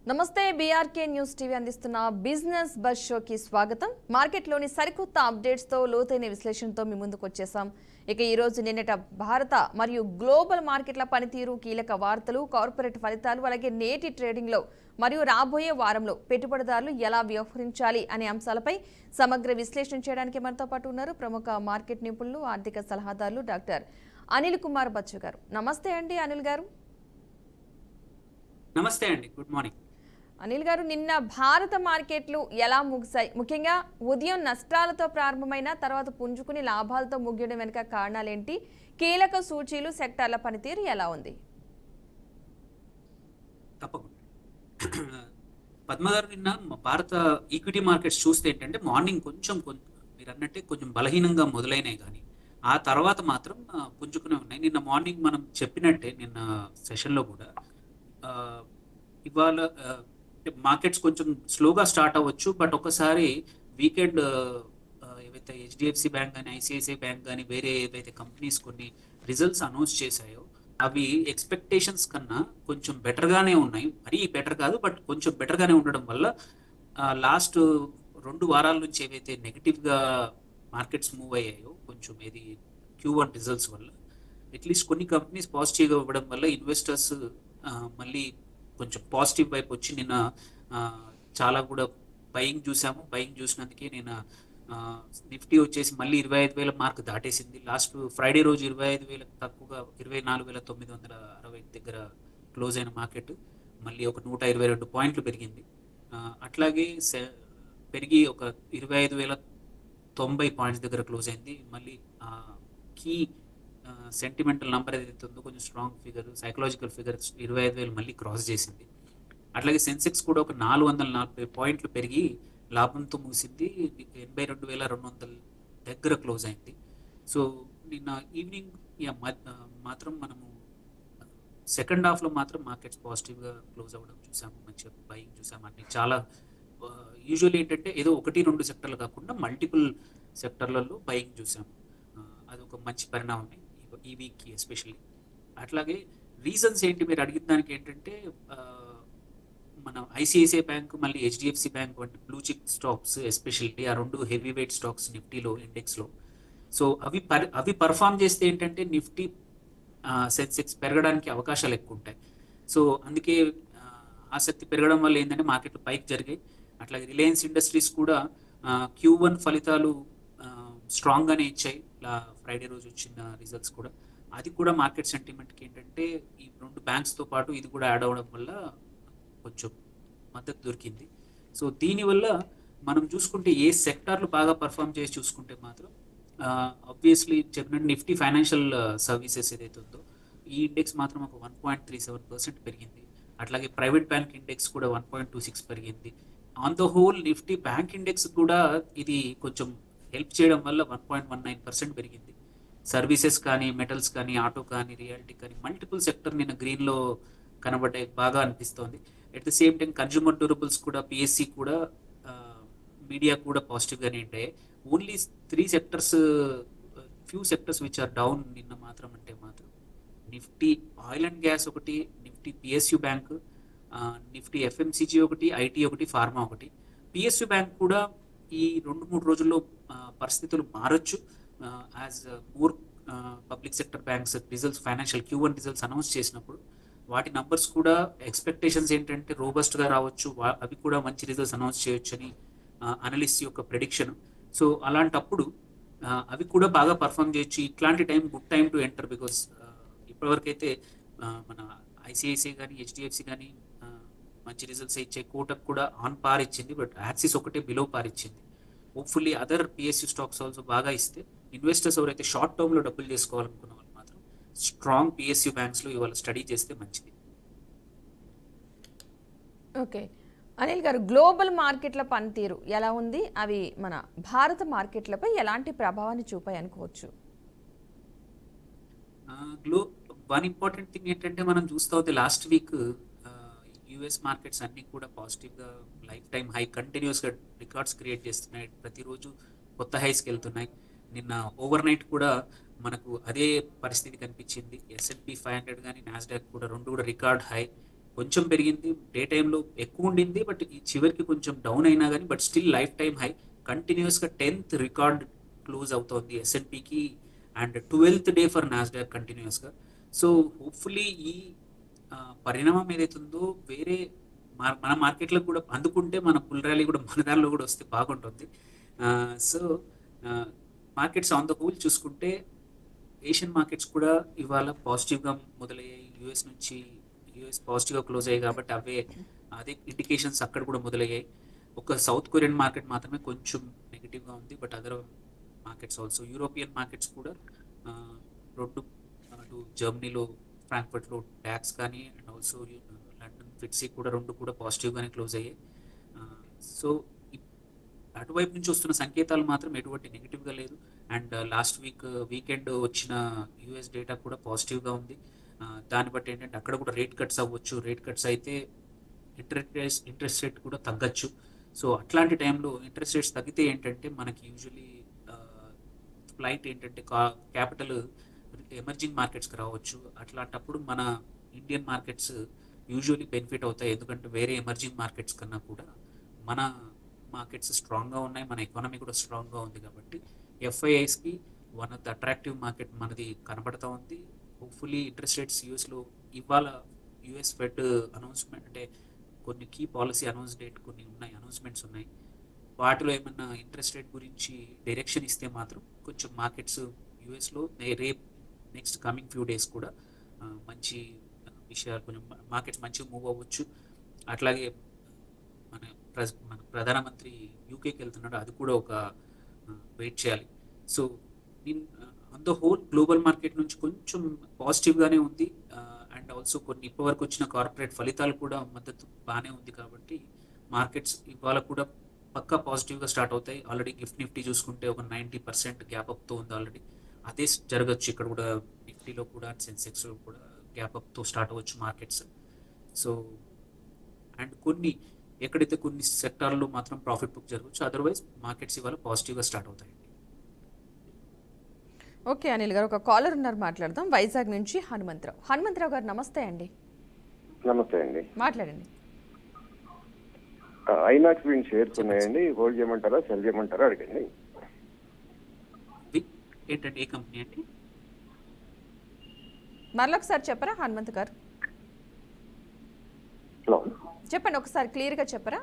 నమస్తే BRK news TV అందిస్తున్న business bus షోకి స్వాగతం. మార్కెట్లోని సరికొత్త అప్డేట్స్తో లోతైన విశ్లేషణతో మీ ముందుకు వచ్చేసాం. ఇక ఈ రోజు నిన్నట భారత మరియు గ్లోబల్ మార్కెట్ల పనితీరు, కీలక వార్తలు, కార్పొరేట్ ఫలితాలు, అలాగే నేటి ట్రేడింగ్లో మరియు రాబోయే వారంలో పెట్టుబడిదారులు ఎలా వ్యవహరించాలి అనే అంశాలపై సమగ్ర విశ్లేషణ చేయడానికి మనతో పాటు ఉన్నారు ప్రముఖ మార్కెట్ నిపుణులు, ఆర్థిక సలహాదారులు డాక్టర్ అనిల్ కుమార్ బచ్చు గారు. నమస్తే అండి అనిల్ గారు. నమస్తే అండి, గుడ్ మార్నింగ్. అనిల్ గారు, నిన్న భారత మార్కెట్లు ఎలా ముగిశాయి? ముఖ్యంగా ఉదయం నష్టాలతో ప్రారంభమైన తర్వాత పుంజుకుని లాభాలతో ముగియడం వెనుక కారణాలేంటి? కీలక సూచీలు, సెక్టార్ల పనితీరు ఎలా ఉంది? తప్పకుండా పద్మగారు, నిన్న భారత ఈక్విటీ మార్కెట్స్ చూస్తే ఏంటంటే మార్నింగ్ కొంచెం మీరు అన్నట్టే కొంచెం బలహీనంగా మొదలైనాయి, కానీ ఆ తర్వాత మాత్రం పుంజుకునే ఉన్నాయి. నిన్న మార్నింగ్ మనం చెప్పినట్టే నిన్న సెషన్లో కూడా ఇవాళ మార్కెట్స్ కొంచెం స్లోగా స్టార్ట్ అవ్వచ్చు, బట్ ఒకసారి వీకెండ్ ఏవైతే హెచ్డిఎఫ్సి బ్యాంక్ కానీ, ఐసిఐసిఐ బ్యాంక్ కానీ, వేరే ఏవైతే కంపెనీస్ కొన్ని రిజల్ట్స్ అనౌన్స్ చేశాయో అవి ఎక్స్పెక్టేషన్స్ కన్నా కొంచెం బెటర్గానే ఉన్నాయి. మరీ బెటర్ కాదు, బట్ కొంచెం బెటర్గానే ఉండడం వల్ల లాస్ట్ 2 వారాల నుంచి ఏవైతే నెగిటివ్గా మార్కెట్స్ మూవ్ అయ్యాయో కొంచెం ఏది Q1 రిజల్ట్స్ వల్ల అట్లీస్ట్ కొన్ని కంపెనీస్ పాజిటివ్గా ఇవ్వడం వల్ల ఇన్వెస్టర్స్ మళ్ళీ కొంచెం పాజిటివ్ వైపు వచ్చి నిన్న చాలా కూడా బయింగ్ చూసాము. బయింగ్ చూసినందుకే నేను నిఫ్టీ వచ్చేసి మళ్ళీ 25,000 మార్క్ దాటేసింది. లాస్ట్ ఫ్రైడే రోజు 25,000 తక్కువగా 24,960 దగ్గర క్లోజ్ అయిన మార్కెట్ మళ్ళీ ఒక 122 పాయింట్లు పెరిగింది. అట్లాగే పెరిగి ఒక 25,090 పాయింట్స్ దగ్గర క్లోజ్ అయింది. మళ్ళీ కీ సెంటిమెంటల్ నంబర్ ఏదైతే ఉందో కొంచెం స్ట్రాంగ్ ఫిగర్, సైకలాజికల్ ఫిగర్ 25,000 మళ్ళీ క్రాస్ చేసింది. అట్లాగే సెన్సెక్స్ కూడా ఒక 440 పాయింట్లు పెరిగి లాభంతో ముగిసింది. 82,200 దగ్గర క్లోజ్ అయింది. సో నిన్న ఈవినింగ్ మాత్రం మనము సెకండ్ హాఫ్లో మాత్రం మార్కెట్స్ పాజిటివ్గా క్లోజ్ అవ్వడం చూసాము, మంచిగా బయింగ్ చూసాము. అన్ని చాలా యూజువల్లీ ఏంటంటే ఏదో 1-2 సెక్టర్లు కాకుండా మల్టిపుల్ సెక్టర్లలో బయింగ్ చూసాము. అదొక మంచి పరిణామమే ఈ వీక్కి ఎస్పెషల్లీ. అట్లాగే రీజన్స్ ఏంటి మీరు అడిగిన దానికి ఏంటంటే మన ఐసిఐసిఐ బ్యాంక్ మళ్ళీ హెచ్డిఎఫ్సి బ్యాంక్ వంటి బ్లూ చిప్ స్టాక్స్ ఎస్పెషల్లీ ఆ 2 హెవీ వెయిట్ స్టాక్స్ నిఫ్టీలో ఇండెక్స్లో. సో అవి పర్ఫామ్ చేస్తే ఏంటంటే నిఫ్టీ సెన్సెక్స్ పెరగడానికి అవకాశాలు ఎక్కువ ఉంటాయి. సో అందుకే ఆసక్తి పెరగడం వల్ల ఏంటంటే మార్కెట్లు పైకి జరిగాయి. అట్లాగే రిలయన్స్ ఇండస్ట్రీస్ కూడా Q1 ఫలితాలు స్ట్రాంగ్గానే ఇచ్చాయి. ఫ్రైడే రోజు వచ్చిన రిజల్ట్స్ కూడా అది కూడా మార్కెట్ సెంటిమెంట్కి ఏంటంటే ఈ 2 బ్యాంక్స్తో పాటు ఇది కూడా యాడ్ అవ్వడం వల్ల కొంచెం మద్దతు దొరికింది. సో దీనివల్ల మనం చూసుకుంటే ఏ సెక్టార్లు బాగా పర్ఫామ్ చేసి చూసుకుంటే మాత్రం ఆబ్వియస్లీ చెప్పినట్టు నిఫ్టీ ఫైనాన్షియల్ సర్వీసెస్ ఏదైతే ఉందో ఈ ఇండెక్స్ మాత్రం ఒక 1.37% పెరిగింది. అట్లాగే ప్రైవేట్ బ్యాంక్ ఇండెక్స్ కూడా 1.26 పెరిగింది. On the whole Nifty bank index కూడా ఇది కొంచెం హెల్ప్ చేయడం వల్ల 1.19% పెరిగింది. సర్వీసెస్ కానీ, మెటల్స్ కానీ, ఆటో కానీ, రియాలిటీ కానీ మల్టిపుల్ సెక్టర్ నిన్న గ్రీన్లో కనబడ్డాయి, బాగా అనిపిస్తోంది. At the same time consumer durables కూడా, పిఎస్సి కూడా, మీడియా కూడా పాజిటివ్గానే ఉంటాయి. Only 3 sectors, few sectors which are down నిన్న మాత్రం అంటే మాత్రం నిఫ్టీ ఆయిల్ అండ్ గ్యాస్ ఒకటి, Nifty PSU bank, Nifty FMCG ఒకటి, ఐటీ ఒకటి, ఫార్మా ఒకటి. పిఎస్యు బ్యాంక్ కూడా ఈ 2-3 రోజుల్లో పరిస్థితులు మారచ్చు. As more public sector banks results, financial Q1 results announce చేసినప్పుడు వాటి నంబర్స్ కూడా ఎక్స్పెక్టేషన్స్ ఏంటంటే రోబస్ట్గా రావచ్చు, అవి కూడా మంచి రిజల్ట్స్ అనౌన్స్ చేయొచ్చు అని అనలిస్ట్ యొక్క ప్రెడిక్షన్. సో అలాంటప్పుడు అవి కూడా బాగా పర్ఫామ్ చేయొచ్చు. ఇట్లాంటి time good time to enter, because ఇప్పటివరకైతే మన ఐసిఐసిఐ కానీ, హెచ్డిఎఫ్సి కానీ మంచి రిజల్ట్స్ ఇచ్చే, కోటక్ కూడా ఆన్ పార్ ఇచ్చింది, బట్ యాక్సిస్ ఒకటే బిలో పార్ ఇచ్చింది. Hopefully other PSU stocks also బాగా ఇస్తే ఇన్వెస్టర్స్ ఎవరైతే షార్ట్ టర్మ్లో డబ్బులు చేసుకోవాలనుకున్న వాళ్ళు మాత్రం స్ట్రాంగ్ పిఎస్యూ బ్యాంక్స్లో ఇవాళ స్టడీ చేస్తే మంచిది. ఓకే అనిల్ గారు, గ్లోబల్ మార్కెట్ల పనితీరు ఎలా ఉంది? అవి మన భారత మార్కెట్లపై ఎలాంటి ప్రభావాన్ని చూపాయి అనుకోవచ్చు? వన్ ఇంపార్టెంట్ థింగ్ ఏంటంటే మనం చూస్తూ అవుతే లాస్ట్ వీక్ యుఎస్ మార్కెట్స్ అన్నీ కూడా పాజిటివ్గా లైఫ్ టైం హై కంటిన్యూస్గా రికార్డ్స్ క్రియేట్ చేస్తున్నాయి. ప్రతిరోజు కొత్త హైస్కి వెళ్తున్నాయి. నిన్న ఓవర్ నైట్ కూడా మనకు అదే పరిస్థితి కనిపించింది. S&P 500 కానీ, నాస్డాక్ కూడా 2 కూడా రికార్డ్ హై. కొంచెం పెరిగింది, డే టైంలో ఎక్కువ ఉండింది, బట్ ఈ చివరికి కొంచెం డౌన్ అయినా కానీ but still lifetime high. కంటిన్యూస్గా 10th రికార్డ్ క్లోజ్ అవుతోంది ఎస్ఎన్పికి and 12th day for Nasdaq కంటిన్యూస్గా. సో హోప్ఫుల్లీ ఈ పరిణామం ఏదైతుందో వేరే మన మార్కెట్లో కూడా అందుకుంటే మన బుల్ ర్యాలీ కూడా మన దానిలో కూడా వస్తే బాగుంటుంది. So markets on the whole చూసుకుంటే ఏషియన్ మార్కెట్స్ కూడా ఇవాళ పాజిటివ్గా మొదలయ్యాయి. యూఎస్ పాజిటివ్గా క్లోజ్ అయ్యాయి కాబట్టి అదే ఇండికేషన్స్ అక్కడ కూడా మొదలయ్యాయి. ఒక సౌత్ కొరియన్ మార్కెట్ మాత్రమే కొంచెం నెగిటివ్గా ఉంది, but other markets also European markets కూడా రెండు అటు జర్మనీలో ఫ్రాంక్ఫర్ట్లో డాక్స్ కానీ అండ్ ఆల్సో లండన్ ఫిట్సీ కూడా రెండు కూడా పాజిటివ్గానే క్లోజ్ అయ్యాయి. సో అటువైపు నుంచి వస్తున్న సంకేతాలు మాత్రం ఎటువంటి నెగిటివ్గా లేదు. అండ్ లాస్ట్ వీకెండ్ వచ్చిన యూఎస్ డేటా కూడా పాజిటివ్గా ఉంది. దాన్ని బట్టి ఏంటంటే అక్కడ కూడా రేట్ కట్స్ అవ్వచ్చు, రేట్ కట్స్ అయితే ఇంట్రెస్ట్ రేట్ కూడా తగ్గచ్చు. సో అట్లాంటి టైంలో ఇంట్రెస్ట్ రేట్స్ తగ్గితే ఏంటంటే మనకి యూజువలీ ఫ్లైట్ ఏంటంటే క్యాపిటల్ ఎమర్జింగ్ మార్కెట్స్కి రావచ్చు. అట్లాంటప్పుడు మన ఇండియన్ మార్కెట్స్ యూజువలీ బెనిఫిట్ అవుతాయి, ఎందుకంటే వేరే ఎమర్జింగ్ మార్కెట్స్ కన్నా కూడా మన మార్కెట్స్ స్ట్రాంగ్గా ఉన్నాయి, మన ఎకానమీ కూడా స్ట్రాంగ్గా ఉంది. కాబట్టి ఎఫ్ఐఐస్కి one of the attractive market మనది కనబడతా ఉంది. హోప్ఫుల్లీ ఇంట్రెస్ట్ రేట్స్ యూఎస్లో ఇవాళ యూఎస్ ఫెడ్ అనౌన్స్మెంట్ అంటే కొన్ని కీ పాలసీ కొన్ని అనౌన్స్మెంట్స్ ఉన్నాయి. వాటిలో ఏమన్నా ఇంట్రెస్ట్ రేట్ గురించి డైరెక్షన్ ఇస్తే మాత్రం కొంచెం మార్కెట్స్ యూఎస్లో రేపు నెక్స్ట్ కమింగ్ ఫ్యూ డేస్ కూడా మంచి విషయాలు, కొంచెం మార్కెట్స్ మంచిగా మూవ్ అవ్వచ్చు. అట్లాగే మన ప్రధానమంత్రి యూకేకి వెళ్తున్నాడు, అది కూడా ఒక వెయిట్ చేయాలి. So on the whole global market నుంచి కొంచెం పాజిటివ్గానే ఉంది. అండ్ ఆల్సో కొన్ని ఇప్పటివరకు వచ్చిన కార్పొరేట్ ఫలితాలు కూడా మద్దతు బాగానే ఉంది. కాబట్టి మార్కెట్స్ ఇవాళ కూడా పక్కా పాజిటివ్గా స్టార్ట్ అవుతాయి. ఆల్రెడీ నిఫ్టీ చూసుకుంటే ఒక 90% గ్యాప్ అప్తో ఉంది ఆల్రెడీ. అదే జరగచ్చు ఇక్కడ కూడా, నిఫ్టీలో కూడా సెన్సెక్స్లో కూడా గ్యాప్ అప్తో స్టార్ట్ అవ్వచ్చు మార్కెట్స్. సో అండ్ ఎక్కడైతే కొన్ని సెక్టార్లో మాత్రం ప్రాఫిట్ బుక్ జరగవచ్చు, అదర్వైజ్ మార్కెట్స్ ఇవాళ పాజిటివ్గా స్టార్ట్ అవుతాయి. ఓకే అనిల్ గారు, ఒక కాలర్ ఉన్నారు, మాట్లాడదాం. వైజాగ్ నుంచి హనుమంతరావు గారు నమస్తే అండి. నమస్తే అండి, మాట్లాడండి. ఐనాక్స్ విన్ షేర్స్ ఉన్నాయండి, హోల్డ్ చేయమంటారా సెల్ చేయమంటారా అడగండి. ఏంటంటే ఏ కంపెనీ అండి? మరొకసారి చెప్పరా హనుమంత్ గారు? హలో, చెప్పండి ఒకసారి క్లియర్గా చెప్పరా.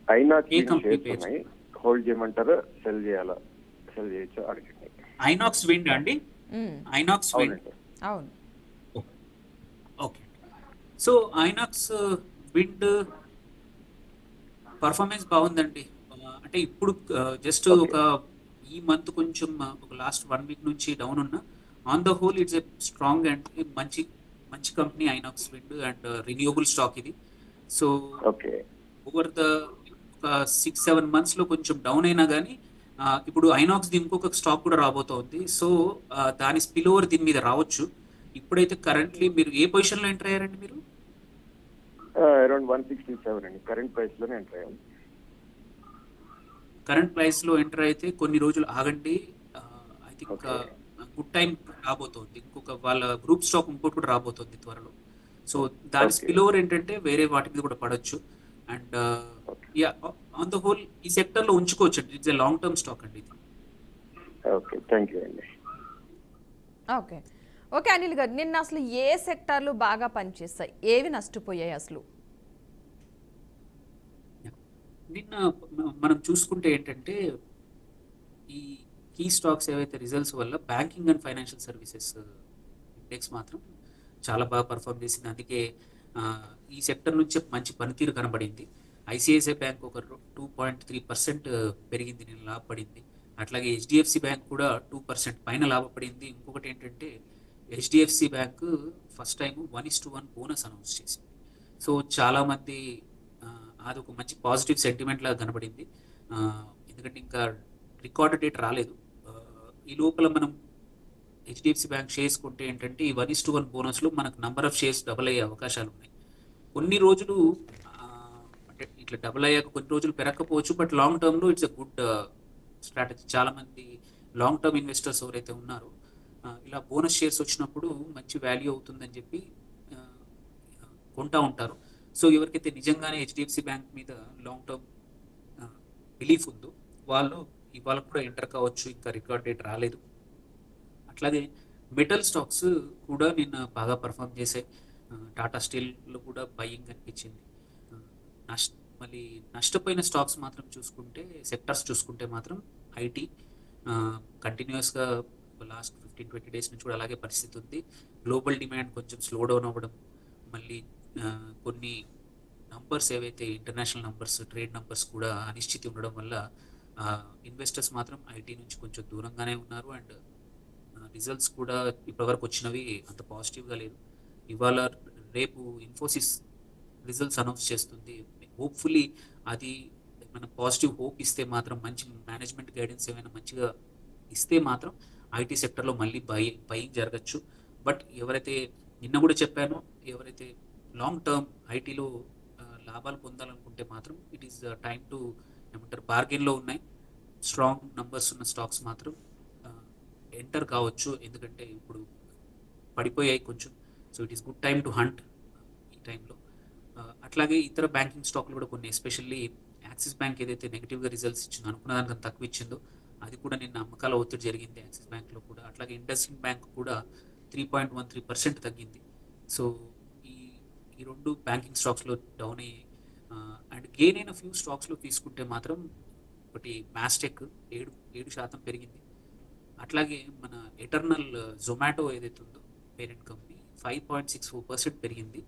ఐనాక్స్ విన్ షేర్స్ ఉన్నాయి, హోల్డ్ చేయమంటారా సెల్ చేయొచ్చా అడగండి. ఐనాక్స్ విండ్ అండి? ఐనాక్స్ విండ్, అవును. Okay. So Inox Wind performance బాగుందండి. అంటే ఇప్పుడు జస్ట్ ఒక ఈ మంత్ కొంచెం ఒక లాస్ట్ 1 వీక్ నుంచి డౌన్ ఉన్న, on the whole it's a strong and మంచి company Inox Wind and renewable stock ఇది. సో ఓవర్ ద ఒక 6-7 months కొంచెం డౌన్ అయినా కానీ ఇప్పుడు ఐనాక్స్ ఇంకొక స్టాక్ కూడా రాబోతోంది. సో దాని స్పిల్ ఓవర్ దీని మీద రావచ్చు. ఇప్పుడైతే కరెంట్లీ మీరు ఏ పొజిషన్లో ఎంటర్ అయ్యారండి? మీరు అరౌండ్ 167 అండి, కరెంట్ ప్రైస్లోనే ఎంటర్ అయ్యాం. కరెంట్ ప్రైస్లో ఎంటర్ అయితే కొన్ని రోజులు ఆగండి. ఐ థింక్ గుడ్ టైం రాబోతోంది. ఇంకొక వాళ్ళ గ్రూప్ స్టాక్ ఇంకోటి కూడా రాబోతోంది త్వరలో. సో దాని స్పిల్ ఓవర్ ఏంటంటే వేరే వాటి మీద కూడా పడవచ్చు. అండ్ ఆన్ ద హోల్ ఈ సెక్టర్లో ఉంచుకోవచ్చు. It's a long term stock అండి ఇది. ఓకే, థ్యాంక్ యూ అండి. ఓకే అనిల్ గారు, నిన్న అసలు ఏ సెక్టార్లు బాగా పనిచేస్తాయి, ఏవి నష్టపోయాయి అసలు? నిన్న మనం చూసుకుంటే ఏంటంటే ఈ కీ స్టాక్స్ ఏవైతే రిజల్ట్స్ వల్ల banking and financial services index మాత్రం చాలా బాగా పర్ఫామ్ చేసింది. అందుకే ఈ సెక్టర్ నుంచి మంచి పనితీరు కనబడింది. ఐసిఐసిఐ బ్యాంక్ ఒక 2.3% పెరిగింది, నేను లాభపడింది. అట్లాగే హెచ్డిఎఫ్సి బ్యాంక్ కూడా 2% పైన లాభపడింది. ఇంకొకటి ఏంటంటే HDFC bank first time 1:1 bonus announce చేసింది. సో చాలామంది అది ఒక మంచి పాజిటివ్ సెంటిమెంట్ లాగా కనబడింది. ఎందుకంటే ఇంకా రికార్డ్ డేట్ రాలేదు. ఈ లోపల మనం హెచ్డిఎఫ్సి బ్యాంక్ షేర్స్ కొంటే ఏంటంటే ఈ 1:1 బోనస్లో మనకు నంబర్ ఆఫ్ షేర్స్ డబుల్ అయ్యే అవకాశాలు ఉన్నాయి. కొన్ని రోజులు అంటే ఇట్లా డబుల్ అయ్యాక కొన్ని రోజులు పెరగకపోవచ్చు, బట్ లాంగ్ టర్మ్లో ఇట్స్ ఎ గుడ్ స్ట్రాటజీ. చాలామంది లాంగ్ టర్మ్ ఇన్వెస్టర్స్ ఎవరైతే ఉన్నారో ఇలా బోనస్ షేర్స్ వచ్చినప్పుడు మంచి వాల్యూ అవుతుందని చెప్పి కొంటా ఉంటారు. సో ఎవరికైతే నిజంగానే హెచ్డిఎఫ్సి బ్యాంక్ మీద లాంగ్ టర్మ్ బిలీఫ్ ఉందో వాళ్ళు ఇవాళ కూడా ఎంటర్ కావచ్చు. ఇంకా రికార్డ్ డేట్ రాలేదు. అట్లాగే మెటల్ స్టాక్స్ కూడా నిన్న బాగా పర్ఫామ్ చేశాయి. టాటా స్టీల్లో కూడా బయింగ్ కనిపించింది. ఆ, నష్ట మళ్ళీ నష్టపోయిన స్టాక్స్ మాత్రం చూసుకుంటే, సెక్టర్స్ చూసుకుంటే మాత్రం ఐటీ కంటిన్యూస్గా లాస్ట్ 15-20 డేస్ నుంచి కూడా అలాగే పరిస్థితి ఉంది. గ్లోబల్ డిమాండ్ కొంచెం స్లో డౌన్ అవ్వడం, మళ్ళీ కొన్ని నంబర్స్ ఏవైతే ఇంటర్నేషనల్ నంబర్స్, ట్రేడ్ నంబర్స్ కూడా అనిశ్చితి ఉండడం వల్ల ఇన్వెస్టర్స్ మాత్రం ఐటీ నుంచి కొంచెం దూరంగానే ఉన్నారు. అండ్ రిజల్ట్స్ కూడా ఇప్పటివరకు వచ్చినవి అంత పాజిటివ్గా లేదు. ఇవాళ రేపు ఇన్ఫోసిస్ రిజల్ట్స్ అనౌన్స్ చేస్తుంది. హోప్ఫుల్లీ అది మన పాజిటివ్ హోప్ ఇస్తే మాత్రం, మంచి మేనేజ్మెంట్ గైడెన్స్ ఏమైనా మంచిగా ఇస్తే మాత్రం ఐటీ సెక్టర్లో మళ్ళీ బయింగ్ జరగచ్చు. బట్ ఎవరైతే నిన్న కూడా చెప్పానో, ఎవరైతే లాంగ్ టర్మ్ ఐటీలో లాభాలు పొందాలనుకుంటే మాత్రం ఇట్ ఈస్ టైమ్ టు ఏమంటారు బార్గెన్లో ఉన్నాయి. స్ట్రాంగ్ నంబర్స్ ఉన్న స్టాక్స్ మాత్రం ఎంటర్ కావచ్చు. ఎందుకంటే ఇప్పుడు పడిపోయాయి కొంచెం. So it is good time to hunt ఈ టైంలో. అట్లాగే ఇతర బ్యాంకింగ్ స్టాక్లు కూడా కొన్ని, ఎస్పెషల్లీ యాక్సిస్ బ్యాంక్ ఏదైతే నెగిటివ్గా రిజల్ట్స్ ఇచ్చిందో, అనుకున్న దానికన్నా తక్కువ ఇచ్చిందో, అది కూడా నిన్న అమ్మకాల ఒత్తిడి జరిగింది యాక్సిస్ బ్యాంక్లో కూడా. అట్లాగే ఇండస్ఇండ్ బ్యాంక్ కూడా 3.13% తగ్గింది. సో ఈ ఈ రెండు బ్యాంకింగ్ స్టాక్స్లో డౌన్ అయ్యాయి. అండ్ గెయిన్ అయిన ఫ్యూ స్టాక్స్లో తీసుకుంటే మాత్రం ఒకటి మ్యాస్టెక్ 7% పెరిగింది. అట్లాగే మన ఎటర్నల్ జొమాటో ఏదైతే ఉందో పేరెంట్ కంపెనీ 5.64% పెరిగింది.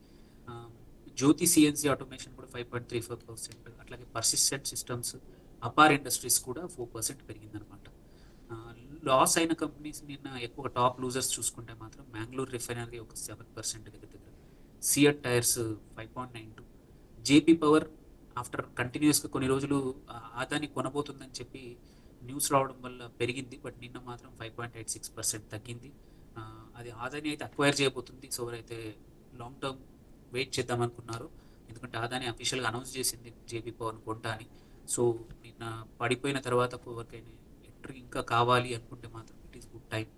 జ్యోతి సిఎన్సి ఆటోమేషన్ కూడా 5.34%. అట్లాగే పర్సిస్టెంట్ సిస్టమ్స్, అపార్ ఇండస్ట్రీస్ కూడా 4% పెరిగిందనమాట. లాస్ అయిన కంపెనీస్ నిన్న ఎక్కువ టాప్ లూజర్స్ చూసుకుంటే మాత్రం మ్యాంగ్లూర్ రిఫైనరీ ఒక 7% దగ్గర, CEAT tyres 5.92, JP power after కంటిన్యూస్గా కొన్ని రోజులు ఆదాని కొనబోతుందని చెప్పి న్యూస్ రావడం వల్ల పెరిగింది. బట్ నిన్న మాత్రం 5.86% తగ్గింది. అది ఆదాని అయితే అక్వైర్ చేయబోతుంది. సో ఎవరైతే లాంగ్ టర్మ్ వెయిట్ చేద్దాం అనుకున్నారు, ఎందుకంటే అదాని అఫీషియల్గా అనౌన్స్ చేసింది జేపీ పవర్ కొంటా అని. సో నిన్న పడిపోయిన తర్వాత ఎవరికైనా ఎంట్రీ ఇంకా కావాలి అనుకుంటే మాత్రం ఇట్ ఈస్ గుడ్ టైం.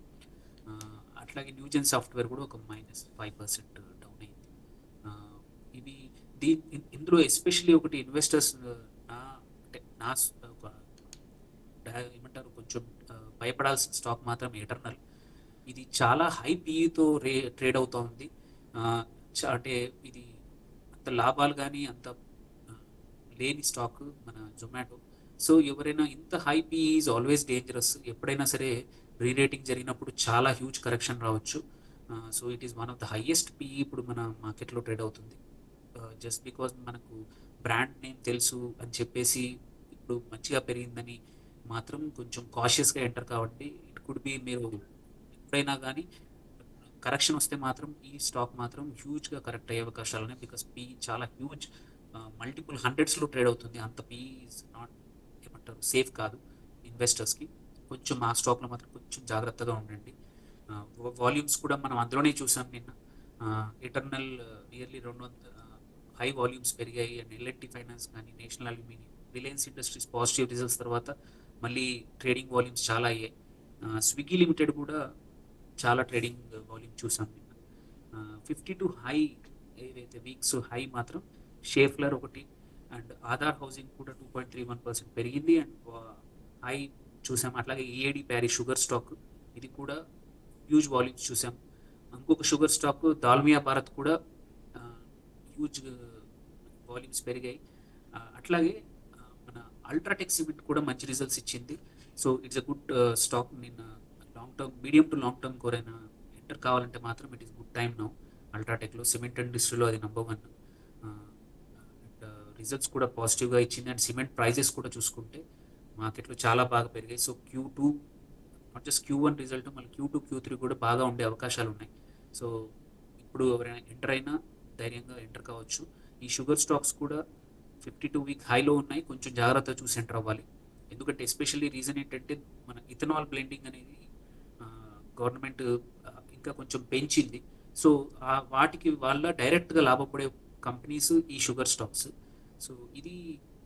అట్లాగే న్యూజెన్ సాఫ్ట్వేర్ కూడా ఒక -5% డౌన్ అయింది. ఇవి ఇందులో ఎస్పెషల్లీ ఒకటి ఇన్వెస్టర్స్ నా ఒక ఏమంటారు కొంచెం భయపడాల్సిన స్టాక్ మాత్రం ఎటర్నల్. ఇది చాలా హై పీఈతో ట్రేడ్ అవుతూ ఉంది. అంటే ఇది అంత లాభాలు కానీ అంత లేని స్టాక్ మన జొమాటో. సో ఎవరైనా, ఇంత high PE is always dangerous. ఎప్పుడైనా సరే రీరేటింగ్ జరిగినప్పుడు చాలా హ్యూజ్ కరెక్షన్ రావచ్చు. So it is one of the highest PE ఇప్పుడు మన మార్కెట్లో ట్రేడ్ అవుతుంది. జస్ట్ బికాజ్ మనకు బ్రాండ్ నేమ్ తెలుసు అని చెప్పేసి ఇప్పుడు మంచిగా పెరిగిందని మాత్రం కొంచెం కాషియస్గా ఎంటర్ కావండి. ఇట్ కుడ్ బి, మీరు ఎప్పుడైనా కానీ కరెక్షన్ వస్తే మాత్రం ఈ స్టాక్ మాత్రం హ్యూజ్గా కరెక్ట్ అయ్యే అవకాశాలు ఉన్నాయి. బికాస్ పీ చాలా హ్యూజ్, మల్టిపుల్ హండ్రెడ్స్లో ట్రేడ్ అవుతుంది. అంత పీ ఈజ్ నాట్ ఏమంటారు సేఫ్ కాదు ఇన్వెస్టర్స్కి. కొంచెం ఆ స్టాక్లో మాత్రం కొంచెం జాగ్రత్తగా ఉండండి. వాల్యూమ్స్ కూడా మనం అందులోనే చూసాం నిన్న. ఎటర్నల్ నియర్లీ 200 హై వాల్యూమ్స్ పెరిగాయి. అండ్ ఎల్ఎన్టీ ఫైనాన్స్ కానీ, national aluminium, Reliance industries positive results తర్వాత మళ్ళీ ట్రేడింగ్ వాల్యూమ్స్ చాలా అయ్యాయి. స్విగ్గీ లిమిటెడ్ కూడా చాలా ట్రేడింగ్ వాల్యూమ్ చూసాం నిన్న. 52 హై ఏదైతే వీక్స్ హై మాత్రం షేఫ్లర్ ఒకటి, అండ్ ఆధార్ హౌసింగ్ కూడా 2.31% పెరిగింది. అండ్ హై చూసాం. అట్లాగే ఈఏడి ప్యారీ షుగర్ స్టాక్, ఇది కూడా హ్యూజ్ వాల్యూమ్స్ చూసాం. ఇంకొక షుగర్ స్టాక్ దాల్మియా భారత్ కూడా హ్యూజ్ వాల్యూమ్స్ పెరిగాయి. అట్లాగే మన అల్ట్రాటెక్ సిమెంట్ కూడా మంచి రిజల్ట్స్ ఇచ్చింది. So it's a good stock. నిన్న long term, medium to long term కోరైనా ఎంటర్ కావాలంటే మాత్రం it is good time now. అల్ట్రాటెక్లో సిమెంట్ ఇండస్ట్రీలో అది నెంబర్ 1. అండ్ రిజల్ట్స్ కూడా పాజిటివ్గా ఇచ్చింది. అండ్ సిమెంట్ ప్రైజెస్ కూడా చూసుకుంటే మార్కెట్లో చాలా బాగా పెరిగాయి. So Q2 not just Q1 result, మళ్ళీ Q2, Q3 కూడా బాగా ఉండే అవకాశాలు ఉన్నాయి. సో ఇప్పుడు ఎవరైనా ఎంటర్ అయినా ధైర్యంగా ఎంటర్ కావచ్చు. ఈ షుగర్ స్టాక్స్ కూడా 52 వీక్ హైలో ఉన్నాయి. కొంచెం జాగ్రత్త చూసి ఎంటర్ అవ్వాలి. ఎందుకంటే ఎస్పెషల్లీ రీజన్ ఏంటంటే మన ఇథనాల్ బ్లెండింగ్ అనేది గవర్నమెంట్ ఇంకా కొంచెం పెంచింది. సో వాటికి వాళ్ళ డైరెక్ట్గా లాభపడే కంపెనీస్ ఈ షుగర్ స్టాక్స్. సో ఇది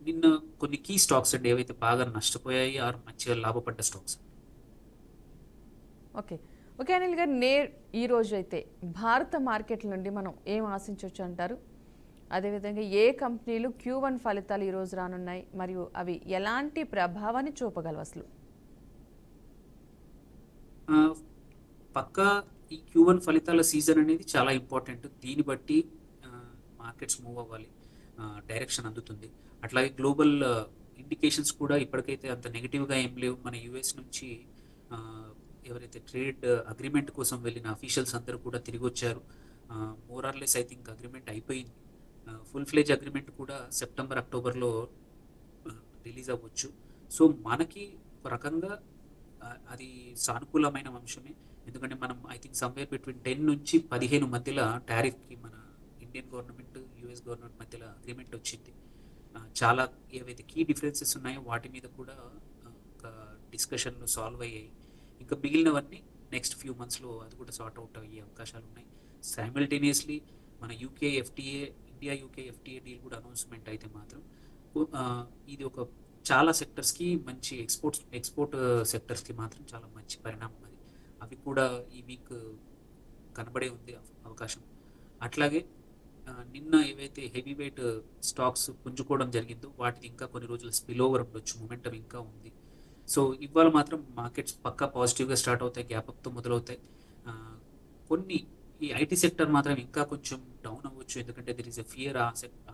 నిన్న కొన్ని కీ స్టాక్స్ అండి ఏవైతే బాగా నష్టపోయాయి ఆర్ మంచిగా లాభపడ్డ స్టాక్స్. ఓకే ఓకే అనిల్ గారు, ఈ రోజు అయితే భారత మార్కెట్ నుండి మనం ఏం ఆశించవచ్చు అంటారు? అదేవిధంగా ఏ కంపెనీలు Q1 ఫలితాలు ఈరోజు రానున్నాయి మరియు అవి ఎలాంటి ప్రభావాన్ని చూపగలవు అసలు? ఆ, పక్కా ఈ Q1 ఫలితాల సీజన్ అనేది చాలా ఇంపార్టెంట్. దీన్ని బట్టి మార్కెట్స్ మూవ్ అవ్వాలి, డైరెక్షన్ అందుతుంది. అట్లాగే గ్లోబల్ ఇండికేషన్స్ కూడా ఇప్పటికైతే అంత నెగిటివ్గా ఏం లేవు. మన యుఎస్ నుంచి ఆ, ఎవరైతే ట్రేడ్ అగ్రిమెంట్ కోసం వెళ్ళిన అఫీషియల్స్ అందరూ కూడా తిరిగి వచ్చారు. మోరార్లెస్ ఐ థింక్ అగ్రిమెంట్ అయిపోయింది. ఫుల్ ఫ్లెజ్ అగ్రిమెంట్ కూడా సెప్టెంబర్ అక్టోబర్లో రిలీజ్ అవ్వచ్చు. సో మనకి ఒక రకంగా అది సానుకూలమైన అంశమే. ఎందుకంటే మనం ఐ థింక్ సమ్వేర్ బిట్వీన్ 10 నుంచి 15 మధ్యలో టారిఫ్కి మన ఇండియన్ గవర్నమెంట్ యుఎస్ గవర్నమెంట్ మధ్యలో అగ్రిమెంట్ వచ్చింది. చాలా ఏవైతే కీ డిఫరెన్సెస్ ఉన్నాయో వాటి మీద కూడా ఒక డిస్కషన్లు సాల్వ్ అయ్యాయి. ఇంకా మిగిలినవన్నీ నెక్స్ట్ ఫ్యూ మంత్స్లో అది కూడా సార్ట్ అవుట్ అయ్యే అవకాశాలు ఉన్నాయి. సైమల్టేనియస్లీ మన ఇండియా యూకే ఎఫ్టీఏ డీల్ కూడా అనౌన్స్మెంట్ అయితే మాత్రం ఇది ఒక చాలా సెక్టర్స్కి మంచి ఎక్స్పోర్ట్ సెక్టర్స్కి మాత్రం చాలా మంచి పరిణామం అది. అవి కూడా ఈ వీక్ కనబడే ఉంది అవకాశం. అట్లాగే నిన్న ఏవైతే హెవీ వెయిట్ స్టాక్స్ పుంజుకోవడం జరిగిందో వాటిది ఇంకా కొన్ని రోజులు స్పిల్ ఓవర్ ఉండొచ్చు, మొమెంటం ఇంకా ఉంది. సో ఇవాళ మాత్రం మార్కెట్స్ పక్కా పాజిటివ్గా స్టార్ట్ అవుతాయి, గ్యాప్అప్తో మొదలవుతాయి. కొన్ని ఈ ఐటీ సెక్టర్ మాత్రం ఇంకా కొంచెం డౌన్ అవ్వచ్చు, ఎందుకంటే దెర్ ఇస్ ఎ ఫియర్.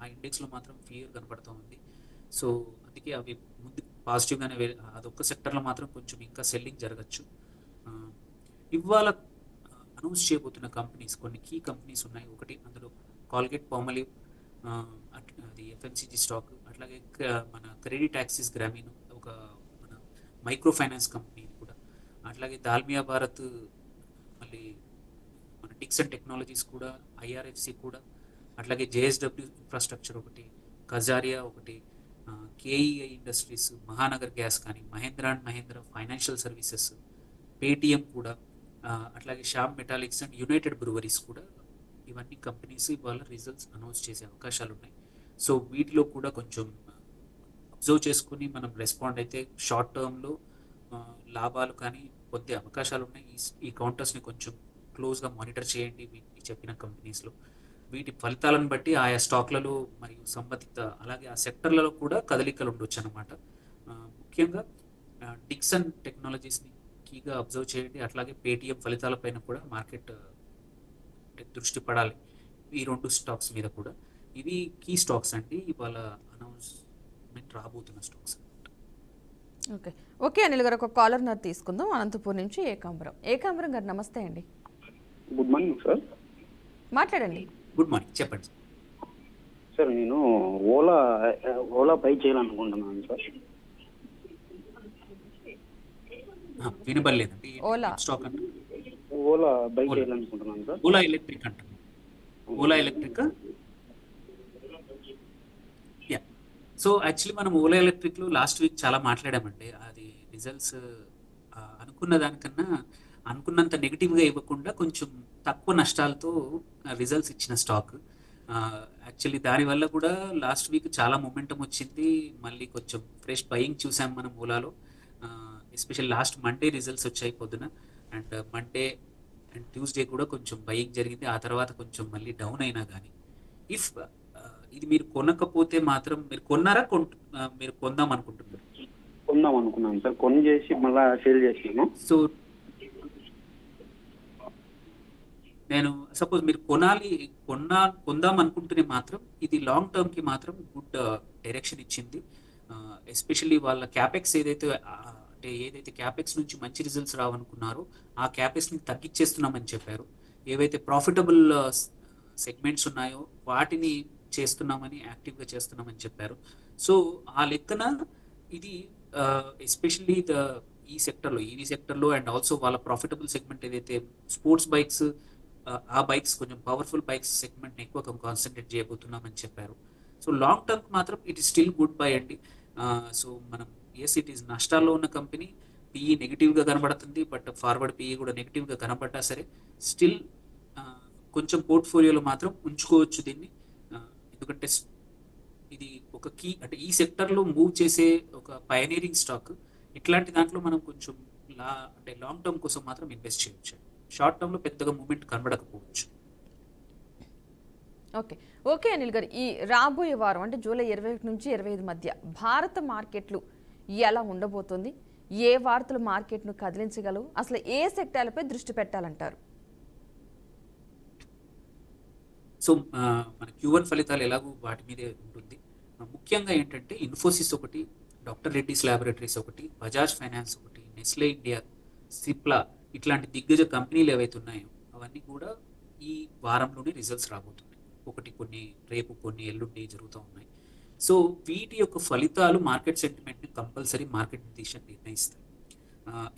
ఆ ఇండెక్స్లో మాత్రం ఫియర్ కనపడుతూ ఉంది. సో అందుకే అవి ముందు పాజిటివ్గానే అదొక్క సెక్టర్లో మాత్రం కొంచెం ఇంకా సెల్లింగ్ జరగచ్చు. ఇవాళ అనౌన్స్ చేయబోతున్న కంపెనీస్, కొన్ని కీ కంపెనీస్ ఉన్నాయి. ఒకటి అందులో కాల్గేట్ పామోలివ్, అది ఎఫ్ఎంసీజీ స్టాక్. అట్లాగే మన క్రెడిట్ యాక్సిస్ గ్రామీణ, ఒక మన మైక్రో ఫైనాన్స్ కంపెనీ కూడా. అట్లాగే దాల్మియా భారత్, మళ్ళీ మన డిక్సన్ టెక్నాలజీస్ కూడా, ఐఆర్ఎఫ్సి కూడా. అట్లాగే జేఎస్డబ్ల్యూ ఇన్ఫ్రాస్ట్రక్చర్ ఒకటి, కజారియా ఒకటి, కేఈఐ ఇండస్ట్రీస్, మహానగర్ గ్యాస్ కానీ, Mahindra and Mahindra Financial Services, Paytm కూడా, అట్లాగే Shyam Metalics and United Breweries కూడా. ఇవన్నీ కంపెనీస్ ఇవాళ రిజల్ట్స్ అనౌన్స్ చేసే అవకాశాలు ఉన్నాయి. సో వీటిలో కూడా కొంచెం అబ్జర్వ్ చేసుకుని మనం రెస్పాండ్ అయితే షార్ట్ టర్మ్లో లాభాలు కానీ పొందే అవకాశాలు ఉన్నాయి. ఈ కౌంటర్స్ని కొంచెం క్లోజ్గా మానిటర్ చేయండి ఈ చెప్పిన కంపెనీస్లో. వీటి ఫలితాలను బట్టి ఆయా స్టాక్లలో మరియు సంబంధిత అలాగే ఆ సెక్టర్లలో కూడా కదలికలు ఉండొచ్చు అన్నమాట. ముఖ్యంగా డిక్సన్ టెక్నాలజీస్ని కీగా అబ్జర్వ్ చేయండి. అట్లాగే పేటిఎం ఫలితాలపైన కూడా మార్కెట్ దృష్టి పడాలి, ఈ రెండు స్టాక్స్ మీద కూడా. ఇవి కీ స్టాక్స్ అండి, ఇవాళ అనౌన్స్మెంట్ రాబోతున్న స్టాక్స్. ఓకే ఓకే అనిల్ గారు, ఒక కాలర్ నాది తీసుకుందాం. అనంతపూర్ నుంచి ఏకాంబరం గారు నమస్తే అండి. Good morning sir. మాట్లాడండి. గుడ్ మార్నింగ్, చెప్పండి సార్. నేను ఓలా బై చేయాలనుకుంటున్నాను సార్. వినబడలేదండి. ఓలా స్టాక్ అంటే ఓలా బై చేయాలనుకుంటున్నాను సార్. ఓలా ఎలక్ట్రిక్ అంటారు. Ola electric. Yeah, so actually మనం ఓలా ఎలక్ట్రిక్లో లాస్ట్ వీక్ చాలా మాట్లాడామండి. అది రిజల్ట్స్ అనుకున్న దానికన్నా అనుకున్నంత నెగిటివ్గా ఇవ్వకుండా కొంచెం తక్కువ నష్టాలతో రిజల్ట్స్ ఇచ్చిన స్టాక్. యాక్చువల్లీ దానివల్ల కూడా లాస్ట్ వీక్ చాలా మొమెంటం వచ్చింది. మళ్ళీ కొంచెం ఫ్రెష్ బయింగ్ చూసాం మనం ఓలాలో. ఎస్పెషల్ లాస్ట్ మండే రిజల్ట్స్ వచ్చాయి పొద్దున, అండ్ మండే అండ్ ట్యూస్డే కూడా కొంచెం బయింగ్ జరిగింది. ఆ తర్వాత కొంచెం మళ్ళీ డౌన్ అయినా కానీ, ఇఫ్ ఇది మీరు కొనకపోతే మాత్రం, మీరు కొన్నారా మీరు కొందాం అనుకుంటున్నారు? కొందాం అనుకున్నాను సార్, కొని చేసి మళ్ళీ సేల్ చేసాను. సో నేను సపోజ్ మీరు కొందాం అనుకుంటేనే మాత్రం ఇది లాంగ్ టర్మ్కి మాత్రం గుడ్ డైరెక్షన్ ఇచ్చింది. ఎస్పెషల్లీ వాళ్ళ క్యాపెక్స్ ఏదైతే క్యాపెక్స్ నుంచి మంచి రిజల్ట్స్ రావనుకున్నారో ఆ క్యాపెక్స్ని తగ్గించేస్తున్నామని చెప్పారు. ఏవైతే ప్రాఫిటబుల్ సెగ్మెంట్స్ ఉన్నాయో వాటిని చేస్తున్నామని, యాక్టివ్గా చేస్తున్నామని చెప్పారు. సో ఆ లెక్కన ఇది ఎస్పెషల్లీ ఈ సెక్టర్లో, ఈవీ సెక్టర్లో, అండ్ ఆల్సో వాళ్ళ ప్రాఫిటబుల్ సెగ్మెంట్ ఏదైతే స్పోర్ట్స్ బైక్స్, ఆ బైక్స్ కొంచెం పవర్ఫుల్ బైక్స్ సెగ్మెంట్ని ఎక్కువ కాన్సన్ట్రేట్ చేయబోతున్నామని చెప్పారు. సో లాంగ్ టర్మ్ మాత్రం it is still good bye అండి. సో మనం ఇట్ ఈస్ నష్టాల్లో ఉన్న కంపెనీ, పిఈ నెగిటివ్గా కనబడుతుంది, బట్ ఫార్వర్డ్ పిఈ కూడా నెగిటివ్గా కనబడ్డా సరే స్టిల్ కొంచెం పోర్ట్ఫోలియోలో మాత్రం ఉంచుకోవచ్చు దీన్ని. ఎందుకంటే ఇది ఒక కీ, అంటే ఈ సెక్టర్లో మూవ్ చేసే ఒక పయనీరింగ్ స్టాక్. ఇట్లాంటి దాంట్లో మనం కొంచెం లాంగ్ టర్మ్ కోసం మాత్రం ఇన్వెస్ట్ చేయొచ్చు. షార్ట్ టర్మ్లో పెద్దగా మూవ్మెంట్ కనబడకపోవచ్చు. ఓకే. ఓకే అనిల్ గారు. ఈ రాబోయే వారం అంటే జూలై 21 నుంచి 25 మధ్య భారత మార్కెట్లు ఎలా ఉండబోతుంది? ఏ వార్తలు మార్కెట్‌ను కదిలించగలవు? అసలు ఏ సెక్టార్‌లపై దృష్టి పెట్టాలంటారు? సో మన Q1 ఫలితాలు ఎలాగో వాటి మీదే ఉంటుంది. ముఖ్యంగా ఏంటంటే ఇన్ఫోసిస్ ఒకటి, డాక్టర్ రెడ్డీస్ ల్యాబొరేటరీస్ ఒకటి, బజాజ్ ఫైనాన్స్ ఒకటి, నెస్లే ఇండియా, సిప్లా ఇట్లాంటి దిగ్గజ కంపెనీలు ఏవైతే ఉన్నాయో అవన్నీ కూడా ఈ వారంలోనే రిజల్ట్స్ రాబోతున్నాయి. ఒకటి కొన్ని రేపు, కొన్ని ఎల్లుండి జరుగుతూ ఉన్నాయి. సో వీటి యొక్క ఫలితాలు మార్కెట్ సెంటిమెంట్ని కంపల్సరీ మార్కెట్ నిర్ణయిస్తాయి.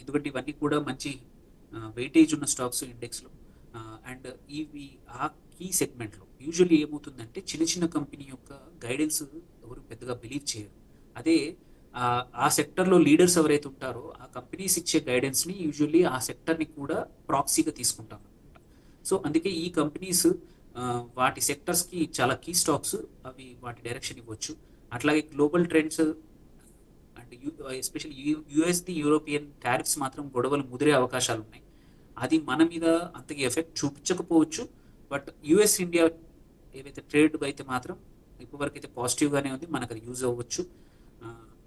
ఎందుకంటే ఇవన్నీ కూడా మంచి వెయిటేజ్ ఉన్న స్టాక్స్ ఇండెక్స్లో. అండ్ ఇవి ఆ కీ సెగ్మెంట్లో యూజువల్లీ ఏమవుతుందంటే చిన్న చిన్న కంపెనీ యొక్క గైడెన్స్ ఎవరు పెద్దగా బిలీవ్ చేయరు. అదే ఆ సెక్టర్లో లీడర్స్ ఎవరైతే ఉంటారో ఆ కంపెనీస్ ఇచ్చే గైడెన్స్ని యూజువల్లీ ఆ సెక్టర్ని కూడా ప్రాక్సీగా తీసుకుంటాం అనమాట. సో అందుకే ఈ కంపెనీస్ వాటి సెక్టర్స్కి చాలా కీ స్టాక్స్, అవి వాటి డైరెక్షన్ ఇవ్వచ్చు. అట్లాగే గ్లోబల్ ట్రెండ్స్ అండ్ ఎస్పెషల్లీ యుఎస్ది యూరోపియన్ టారిఫ్స్ మాత్రం గొడవలు ముదిరే అవకాశాలు ఉన్నాయి. అది మన మీద అంతగా ఎఫెక్ట్ చూపించకపోవచ్చు. బట్ యుఎస్ ఇండియా ఏవైతే ట్రేడ్ అయితే మాత్రం ఇప్పటివరకు అయితే పాజిటివ్గానే ఉంది, మనకు అది యూజ్ అవ్వచ్చు.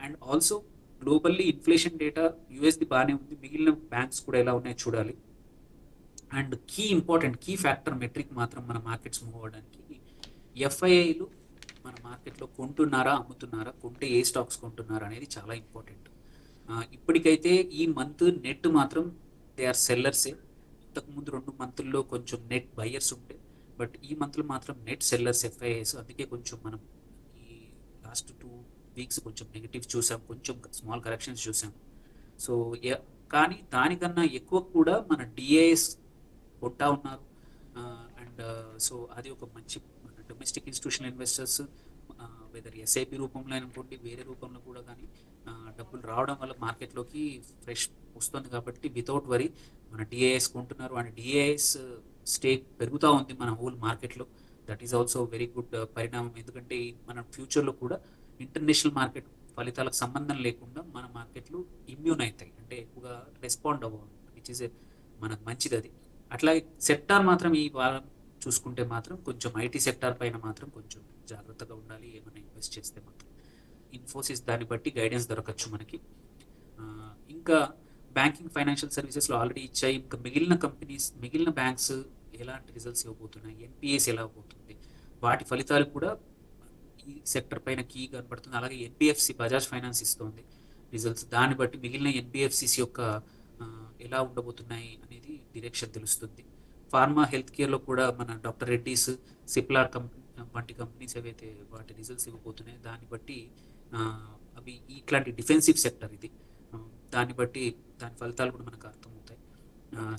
And also globally inflation data యుఎస్ది బాగానే ఉంది, మిగిలిన బ్యాంక్స్ కూడా ఎలా ఉన్నాయో చూడాలి. And important key factor metric మాత్రం మన మార్కెట్స్ మూవ్ అవ్వడానికి ఎఫ్ఐఐలు మన మార్కెట్లో కొంటున్నారా, అమ్ముతున్నారా, కొంటే ఏ స్టాక్స్ కొంటున్నారా అనేది చాలా ఇంపార్టెంట్. ఇప్పటికైతే ఈ మంత్ నెట్ మాత్రం దే ఆర్ సెల్లర్సే. ఇంతకుముందు 2 మంత్ల్లో కొంచెం నెట్ బయర్స్ ఉంటే, బట్ ఈ మంత్లో మాత్రం నెట్ సెల్లర్స్ ఎఫ్ఐఐస్. అందుకే కొంచెం మనం ఈ లాస్ట్ 2 వీక్స్ కొంచెం నెగిటివ్ చూసాం, కొంచెం స్మాల్ కరెక్షన్స్ చూసాం. సో కానీ దానికన్నా ఎక్కువ కూడా మన డిఐఎస్ కొంటా ఉన్నారు. అండ్ సో అది ఒక మంచి మన domestic institutional investors whether SIP రూపంలో అనుకోండి, వేరే రూపంలో కూడా కానీ డబ్బులు రావడం వల్ల మార్కెట్లోకి ఫ్రెష్ వస్తుంది. కాబట్టి వితౌట్ వరీ మన డిఐఎస్ కొంటున్నారు. అండ్ డిఐఎస్ స్టేక్ పెరుగుతూ ఉంది మన హోల్ మార్కెట్లో. That is also very good పరిణామం. ఎందుకంటే మన ఫ్యూచర్లో కూడా ఇంటర్నేషనల్ మార్కెట్ ఫలితాలకు సంబంధం లేకుండా మన మార్కెట్లు ఇమ్యూన్ అవుతాయి, అంటే ఎక్కువగా రెస్పాండ్ అవ్వాలి, విచ్ ఇస్ మనకు మంచిది అది. అట్లాగే సెక్టార్ మాత్రం ఈ వారం చూసుకుంటే మాత్రం కొంచెం ఐటీ సెక్టార్ పైన మాత్రం కొంచెం జాగ్రత్తగా ఉండాలి. ఏమైనా ఇన్వెస్ట్ చేస్తే మాత్రం ఇన్ఫోసిస్ దాన్ని బట్టి గైడెన్స్ దొరకచ్చు మనకి. ఇంకా బ్యాంకింగ్ ఫైనాన్షియల్ సర్వీసెస్లో ఆల్రెడీ ఇచ్చాయి. ఇంకా మిగిలిన కంపెనీస్, మిగిలిన బ్యాంక్స్ ఎలాంటి రిజల్ట్స్ ఇవ్వబోతున్నాయి, ఎన్పిఎస్ ఎలా పోతుంది, వాటి ఫలితాలు కూడా ఈ సెక్టర్ పైన కీ కనబడుతుంది. అలాగే ఎన్బిఎఫ్సి బజాజ్ ఫైనాన్స్ ఇస్తుంది రిజల్ట్స్. దాన్ని బట్టి మిగిలిన ఎన్బిఎఫ్సిస్ యొక్క ఎలా ఉండబోతున్నాయి అనేది డైరెక్షన్ తెలుస్తుంది. ఫార్మా హెల్త్ కేర్లో కూడా మన డాక్టర్ రెడ్డీస్, సిప్లా వంటి కంపెనీస్ ఏవైతే వాటి రిజల్ట్స్ ఇవ్వబోతున్నాయి దాన్ని బట్టి అవి ఇట్లాంటి డిఫెన్సివ్ సెక్టర్ ఇది. దాన్ని బట్టి దాని ఫలితాలు కూడా మనకు అర్థమవుతాయి.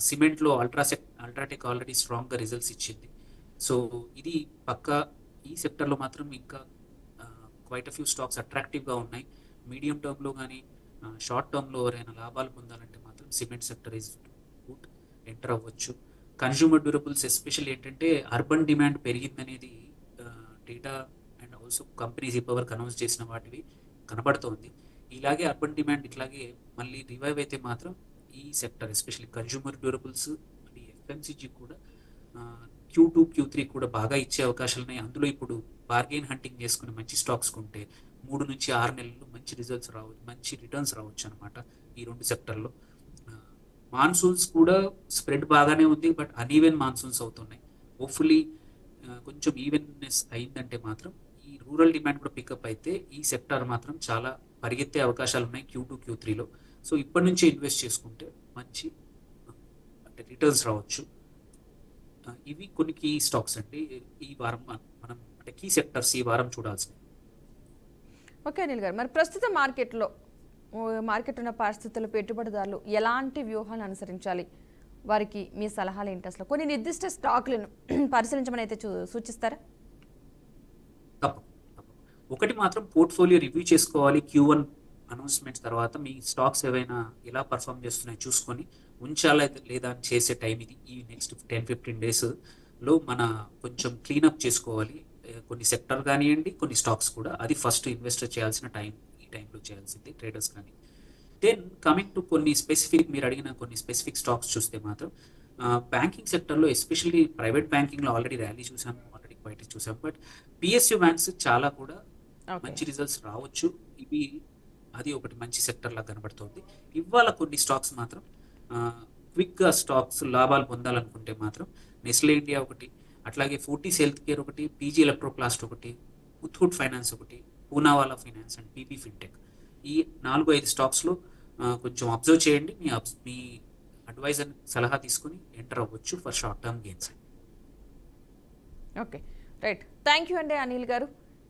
సిమెంట్లో అల్ట్రాటెక్ ఆల్రెడీ స్ట్రాంగ్గా రిజల్ట్స్ ఇచ్చింది. సో ఇది పక్కా ఈ సెక్టర్లో మాత్రం ఇంకా క్వైట్ అ ఫ్యూ స్టాక్స్ అట్రాక్టివ్గా ఉన్నాయి. మీడియం టర్మ్లో కానీ షార్ట్ టర్మ్లో ఎవరైనా లాభాలు పొందాలంటే మాత్రం cement sector is good, enter అవ్వచ్చు. కన్జ్యూమర్ డ్యూరబుల్స్ ఎస్పెషల్ ఏంటంటే అర్బన్ డిమాండ్ పెరిగిందనేది డేటా అండ్ ఆల్సో కంపెనీస్ ఇప్పటివరకు అనౌన్స్ చేసిన వాటివి కనబడుతోంది. ఇలాగే అర్బన్ డిమాండ్ ఇట్లాగే మళ్ళీ రివైవ్ అయితే మాత్రం ఈ sector especially consumer durables and FMCG కూడా Q2, Q3 కూడా బాగా ఇచ్చే అవకాశాలు ఉన్నాయి. అందులో ఇప్పుడు బార్గెయిన్ హంటింగ్ చేసుకుని మంచి స్టాక్స్ కొంటే 3 నుంచి 6 నెలలు మంచి రిజల్ట్స్ రావచ్చు, మంచి రిటర్న్స్ రావచ్చు అనమాట ఈ 2 సెక్టర్లో. మాన్సూన్స్ కూడా స్ప్రెడ్ బాగానే ఉంది, బట్ అన్ఈవెన్ మాన్సూన్స్ అవుతున్నాయి. హోప్ఫుల్లీ కొంచెం ఈవెన్నెస్ అయిందంటే మాత్రం ఈ రూరల్ డిమాండ్ కూడా పికప్ అయితే ఈ సెక్టర్ మాత్రం చాలా పరిగెత్తే అవకాశాలు ఉన్నాయి Q2, Q3లో. సో ఇప్పటి నుంచే ఇన్వెస్ట్ చేసుకుంటే మంచి అంటే రిటర్న్స్ రావచ్చు. ఇవి కొన్ని కీ స్టాక్స్ అండి ఈ వారం మనం అంటే కీ సెక్టర్స్ ఈ వారం చూడాల్సింది. ఓకే అనిల్ గారు, మరి ప్రస్తుత మార్కెట్ ఉన్న పరిస్థితుల్లో పెట్టుబడిదారులు ఎలాంటి వ్యూహాలను అనుసరించాలి? వారికి మీ సలహాలు ఏంటి? అసలు కొన్ని నిర్దిష్ట స్టాక్లను పరిశీలించమని అయితే సూచిస్తారా? ఒకటి మాత్రం పోర్ట్ఫోలియో రివ్యూ చేసుకోవాలి. Q1 అనౌన్స్మెంట్స్ తర్వాత మీ స్టాక్స్ ఏవైనా ఎలా పర్ఫామ్ చేస్తున్నాయో చూసుకొని ఉంచాలా లేదా అని చేసే టైం ఇది. ఈ నెక్స్ట్ 10-15 డేస్లో మన కొంచెం క్లీనప్ చేసుకోవాలి. కొన్ని సెక్టర్ కానివ్వండి, కొన్ని స్టాక్స్ కూడా. అది ఫస్ట్ ఇన్వెస్టర్ చేయాల్సిన టైం, ఈ టైంలో చేయాల్సింది ట్రేడర్స్ కానీ. దెన్ కమింగ్ టు కొన్ని స్పెసిఫిక్, మీరు అడిగిన కొన్ని స్పెసిఫిక్ స్టాక్స్ చూస్తే మాత్రం బ్యాంకింగ్ సెక్టర్లో ఎస్పెషల్లీ ప్రైవేట్ బ్యాంకింగ్లో ఆల్రెడీ ర్యాలీ చూసాము. ఆల్రెడీ బయట చూసాం. బట్ పిఎస్యు బ్యాంక్స్ చాలా కూడా ఓకే. మంచి రిజల్ట్స్ రావచ్చు. అది ఒకటి మంచి సెక్టర్ లాగా కనబడుతుంది. ఇవాళ కొన్ని స్టాక్స్ మాత్రం క్విక్గా స్టాక్స్ లాభాలు పొందాలనుకుంటే మాత్రం నెస్లే ఇండియా ఒకటి, అట్లాగే ఫోర్టీస్ హెల్త్ కేర్ ఒకటి, పీజీ ఎలక్ట్రోప్లాస్ట్ ఒకటి, ముథూట్ ఫైనాన్స్ ఒకటి, Poonawalla finance and PP fintech. ఈ 4-5 స్టాక్స్లో కొంచెం అబ్జర్వ్ చేయండి. మీ అడ్వైజర్ సలహా తీసుకుని ఎంటర్ అవ్వచ్చు for short term gains. Okay, right. Thank you అండి అనిల్ గారు.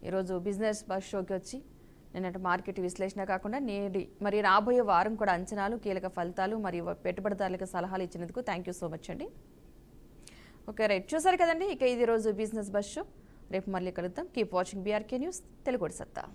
ఈరోజు బిజినెస్ బస్ షోకి వచ్చి నిన్నటి మార్కెట్ విశ్లేషణ కాకుండా మరి రాబోయే వారం కూడా అంచనాలు, కీలక ఫలితాలు మరియు పెట్టుబడిదారులకు సలహాలు ఇచ్చినందుకు థ్యాంక్ యూ సో మచ్ అండి. Okay, right. చూసారు కదండి, ఇక ఇది రోజు బిజినెస్ బస్ షో. రేపు మళ్ళీ కలుద్దాం. Keep watching BRK news, Telugu సత్తా.